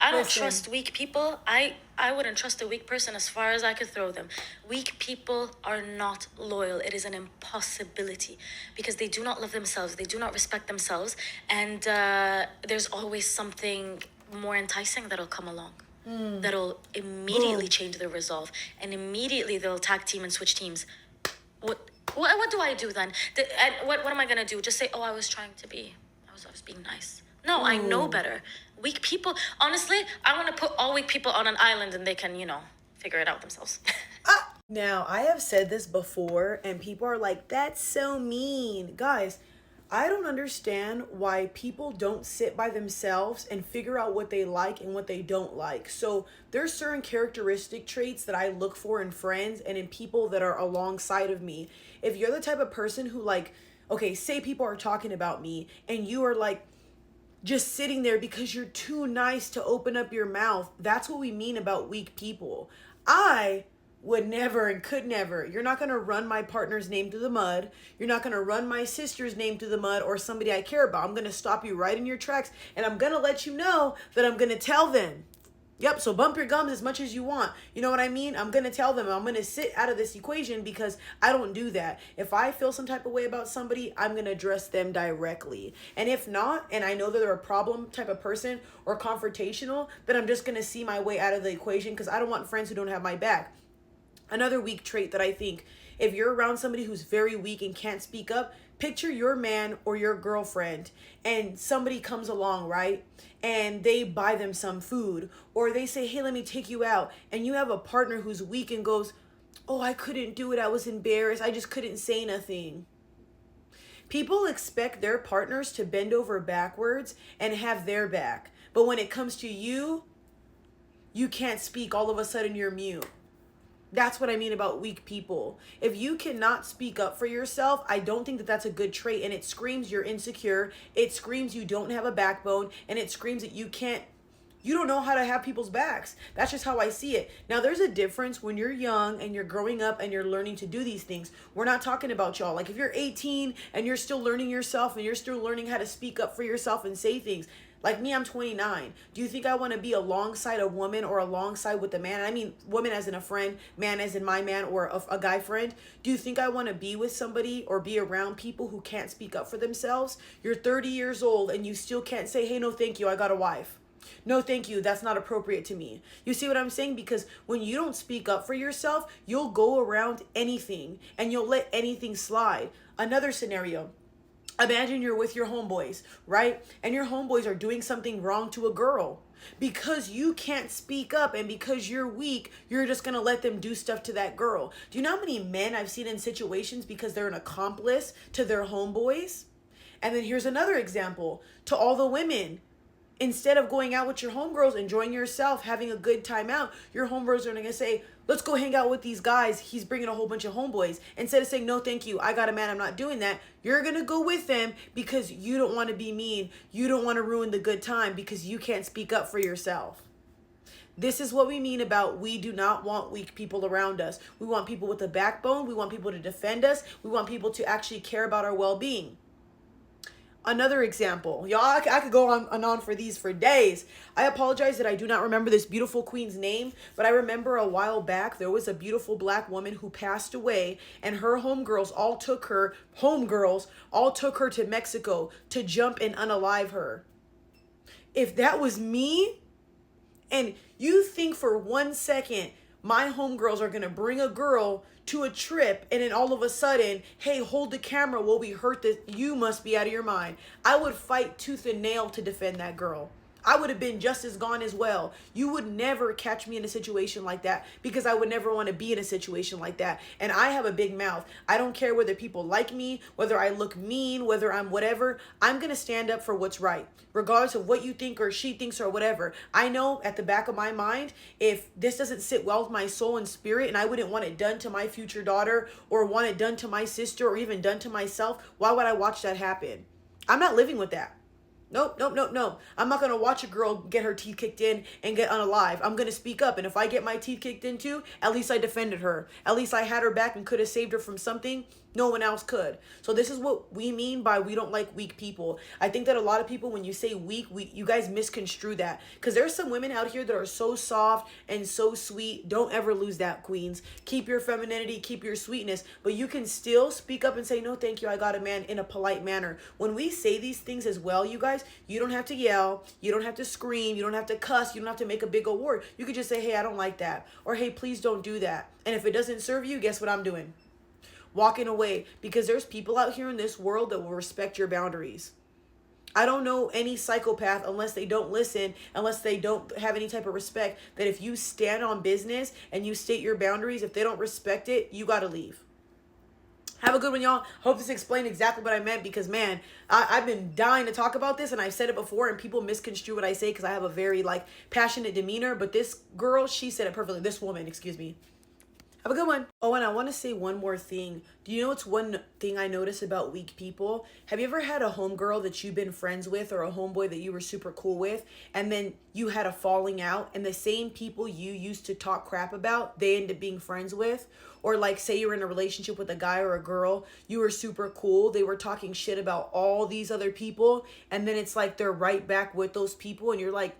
I don't Listen, trust weak people. I wouldn't trust a weak person as far as I could throw them. Weak people are not loyal. It is an impossibility because they do not love themselves. They do not respect themselves, and there's always something more enticing that'll come along. That'll immediately boom. change their resolve, and immediately they'll tag team and switch teams. What do I do then? And what am I gonna do? Just say, oh, I was being nice. No, I know Ooh. better. Weak people. Honestly, I want to put all weak people on an island and they can, figure it out themselves. Now, I have said this before, and people are like, that's so mean. Guys, I don't understand why people don't sit by themselves and figure out what they like and what they don't like. So, there's certain characteristic traits that I look for in friends and in people that are alongside of me. If you're the type of person who, like, okay, say people are talking about me, and you are like, just sitting there because you're too nice to open up your mouth. That's what we mean about weak people. I would never and could never. You're not going to run my partner's name through the mud. You're not going to run my sister's name through the mud or somebody I care about. I'm going to stop you right in your tracks and I'm going to let you know that I'm going to tell them. Yep, so bump your gums as much as you want. You know what I mean? I'm going to tell them I'm going to sit out of this equation because I don't do that. If I feel some type of way about somebody, I'm going to address them directly. And if not, and I know that they're a problem type of person or confrontational, then I'm just going to see my way out of the equation because I don't want friends who don't have my back. Another weak trait that I think, if you're around somebody who's very weak and can't speak up, picture your man or your girlfriend and somebody comes along, right? And they buy them some food or they say, hey, let me take you out. And you have a partner who's weak and goes, oh, I couldn't do it. I was embarrassed. I just couldn't say nothing. People expect their partners to bend over backwards and have their back. But when it comes to you, you can't speak. All of a sudden, you're mute. That's what I mean about weak people. If you cannot speak up for yourself, I don't think that that's a good trait. And it screams you're insecure. It screams you don't have a backbone. And it screams that you don't know how to have people's backs. That's just how I see it. Now, there's a difference when you're young and you're growing up and you're learning to do these things. We're not talking about y'all. Like if you're 18 and you're still learning yourself and you're still learning how to speak up for yourself and say things, like me, I'm 29. Do you think I want to be alongside a woman or alongside with a man? And I mean, woman as in a friend, man as in my man or a guy friend. Do you think I want to be with somebody or be around people who can't speak up for themselves? You're 30 years old and you still can't say, hey, no, thank you, I got a wife. No, thank you. That's not appropriate to me. You see what I'm saying? Because when you don't speak up for yourself, you'll go around anything and you'll let anything slide. Another scenario. Imagine you're with your homeboys, right? And your homeboys are doing something wrong to a girl. Because you can't speak up and because you're weak, you're just going to let them do stuff to that girl. Do you know how many men I've seen in situations because they're an accomplice to their homeboys? And then here's another example to all the women. Instead of going out with your homegirls, enjoying yourself, having a good time out, your homegirls are going to say, let's go hang out with these guys. He's bringing a whole bunch of homeboys. Instead of saying, no, thank you, I got a man, I'm not doing that. You're going to go with them because you don't want to be mean. You don't want to ruin the good time because you can't speak up for yourself. This is what we mean about we do not want weak people around us. We want people with a backbone. We want people to defend us. We want people to actually care about our well-being. Another example, y'all, I could go on and on for these for days. I apologize that I do not remember this beautiful queen's name, but I remember a while back there was a beautiful black woman who passed away, and her homegirls all took her to Mexico to jump and unalive her. If that was me, and you think for 1 second my homegirls are gonna bring a girl to a trip and then all of a sudden, hey, hold the camera while we hurt this, you must be out of your mind. I would fight tooth and nail to defend that girl. I would have been just as gone as well. You would never catch me in a situation like that because I would never want to be in a situation like that. And I have a big mouth. I don't care whether people like me, whether I look mean, whether I'm whatever. I'm going to stand up for what's right, regardless of what you think or she thinks or whatever. I know at the back of my mind, if this doesn't sit well with my soul and spirit and I wouldn't want it done to my future daughter or want it done to my sister or even done to myself, why would I watch that happen? I'm not living with that. Nope, nope, nope, no. I'm not going to watch a girl get her teeth kicked in and get unalive. I'm going to speak up. And if I get my teeth kicked into, at least I defended her. At least I had her back and could have saved her from something No one else could. So this is what we mean by we don't like weak people. I think that a lot of people, when you say weak, you guys misconstrue that. Because there's some women out here that are so soft and so sweet. Don't ever lose that, queens. Keep your femininity, keep your sweetness. But you can still speak up and say, no, thank you, I got a man, in a polite manner. When we say these things as well, you guys, you don't have to yell. You don't have to scream. You don't have to cuss. You don't have to make a big award. You could just say, hey, I don't like that. Or, hey, please don't do that. And if it doesn't serve you, guess what I'm doing? Walking away, because there's people out here in this world that will respect your boundaries. I don't know any psychopath, unless they don't listen, unless they don't have any type of respect, that if you stand on business and you state your boundaries, if they don't respect it, you got to leave. Have a good one, y'all. Hope this explained exactly what I meant, because, man, I've been dying to talk about this, and I've said it before, and people misconstrue what I say because I have a very, passionate demeanor. But this girl, she said it perfectly. This woman, excuse me. Have a good one. Oh, and I want to say one more thing. Do you know what's one thing I notice about weak people? Have you ever had a homegirl that you've been friends with, or a homeboy that you were super cool with, and then you had a falling out, and the same people you used to talk crap about, they end up being friends with? Or say you were in a relationship with a guy or a girl, you were super cool, they were talking shit about all these other people, and then it's like they're right back with those people, and you're like,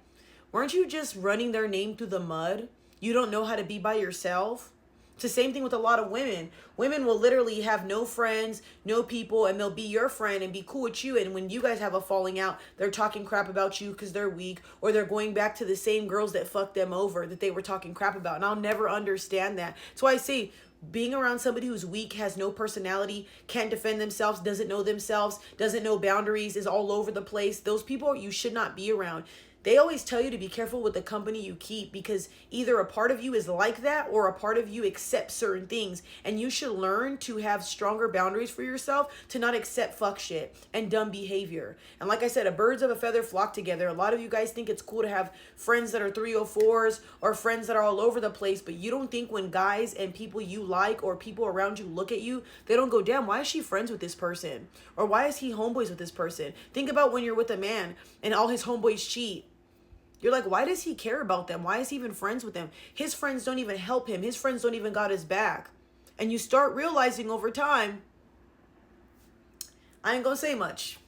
weren't you just running their name through the mud? You don't know how to be by yourself? It's the same thing with a lot of women. Women will literally have no friends, no people, and they'll be your friend and be cool with you. And when you guys have a falling out, they're talking crap about you because they're weak, or they're going back to the same girls that fucked them over that they were talking crap about. And I'll never understand that. That's why I say, being around somebody who's weak, has no personality, can't defend themselves, doesn't know boundaries, is all over the place, those people you should not be around. They always tell you to be careful with the company you keep, because either a part of you is like that, or a part of you accepts certain things. And you should learn to have stronger boundaries for yourself, to not accept fuck shit and dumb behavior. And like I said, a birds of a feather flock together. A lot of you guys think it's cool to have friends that are 304s, or friends that are all over the place, but you don't think when guys and people you like, or people around you, look at you, they don't go, damn, why is she friends with this person? Or why is he homeboys with this person? Think about when you're with a man and all his homeboys cheat. You're like, why does he care about them? Why is he even friends with them? His friends don't even help him. His friends don't even got his back. And you start realizing over time, I ain't gonna say much.